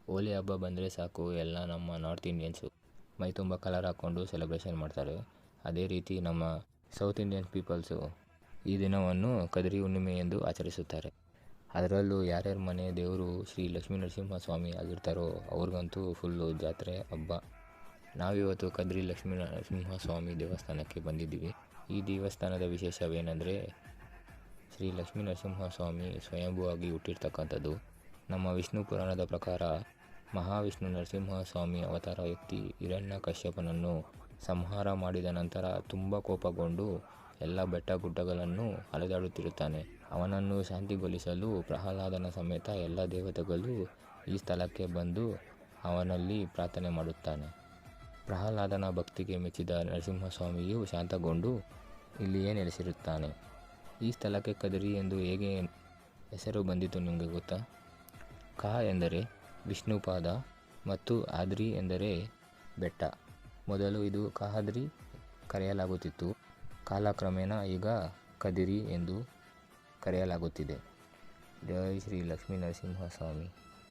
ಹೋಲಿ ಹಬ್ಬ ಬಂದರೆ ಸಾಕು ಎಲ್ಲ ನಮ್ಮ ನಾರ್ತ್ ಇಂಡಿಯನ್ಸು ಮೈ ತುಂಬ ಕಲರ್ ಹಾಕ್ಕೊಂಡು ಸೆಲೆಬ್ರೇಷನ್ ಮಾಡ್ತಾರೆ. ಅದೇ ರೀತಿ ನಮ್ಮ ಸೌತ್ ಇಂಡಿಯನ್ ಪೀಪಲ್ಸು ಈ ದಿನವನ್ನು ಕದ್ರಿ ಹುಣ್ಣಿಮೆ ಎಂದು ಆಚರಿಸುತ್ತಾರೆ. ಅದರಲ್ಲೂ ಯಾರ್ಯಾರ ಮನೆ ದೇವರು ಶ್ರೀ ಲಕ್ಷ್ಮೀ ನರಸಿಂಹ ಸ್ವಾಮಿ ಆಗಿರ್ತಾರೋ ಅವ್ರಿಗಂತೂ ಫುಲ್ಲು ಜಾತ್ರೆ ಹಬ್ಬ. ನಾವಿವತ್ತು ಕದ್ರಿ ಲಕ್ಷ್ಮೀ ನರಸಿಂಹ ಸ್ವಾಮಿ ದೇವಸ್ಥಾನಕ್ಕೆ ಬಂದಿದ್ದೀವಿ. ಈ ದೇವಸ್ಥಾನದ ವಿಶೇಷವೇನೆಂದರೆ ಶ್ರೀ ಲಕ್ಷ್ಮೀ ನರಸಿಂಹ ಸ್ವಾಮಿ ಸ್ವಯಂಭೂವಾಗಿ ಹುಟ್ಟಿರ್ತಕ್ಕಂಥದ್ದು. ನಮ್ಮ ವಿಷ್ಣು ಪುರಾಣದ ಪ್ರಕಾರ ಮಹಾವಿಷ್ಣು ನರಸಿಂಹ ಸ್ವಾಮಿ ಅವತಾರ ಎತ್ತಿ ಹಿರಣ್ಯ ಕಶ್ಯಪನನ್ನು ಸಂಹಾರ ಮಾಡಿದ ನಂತರ ತುಂಬ ಕೋಪಗೊಂಡು ಎಲ್ಲ ಬೆಟ್ಟ ಗುಡ್ಡಗಳನ್ನು ಅಲೆದಾಡುತ್ತಿರುತ್ತಾನೆ. ಅವನನ್ನು ಶಾಂತಿಗೊಳಿಸಲು ಪ್ರಹ್ಲಾದನ ಸಮೇತ ಎಲ್ಲ ದೇವತೆಗಳು ಈ ಸ್ಥಳಕ್ಕೆ ಬಂದು ಅವನಲ್ಲಿ ಪ್ರಾರ್ಥನೆ ಮಾಡುತ್ತಾನೆ. ಪ್ರಹ್ಲಾದನ ಭಕ್ತಿಗೆ ಮೆಚ್ಚಿದ ನರಸಿಂಹಸ್ವಾಮಿಯು ಶಾಂತಗೊಂಡು ಇಲ್ಲಿಯೇ ನೆಲೆಸಿರುತ್ತಾನೆ. ಈ ಸ್ಥಳಕ್ಕೆ ಕದ್ರಿ ಎಂದು ಹೇಗೆ ಹೆಸರು ಬಂದಿತು ನಿಮಗೆ ಗೊತ್ತಾ? ಕ ಎಂದರೆ ವಿಷ್ಣುಪಾದ ಮತ್ತು ಆದ್ರಿ ಎಂದರೆ ಬೆಟ್ಟ. ಮೊದಲು ಇದು ಕಹಾದ್ರಿ ಕರೆಯಲಾಗುತ್ತಿತ್ತು. ಕಾಲಕ್ರಮೇಣ ಈಗ ಕದಿರಿ ಎಂದು ಕರೆಯಲಾಗುತ್ತಿದೆ. ಜೈ ಶ್ರೀ ಲಕ್ಷ್ಮೀ ನರಸಿಂಹ ಸ್ವಾಮಿ.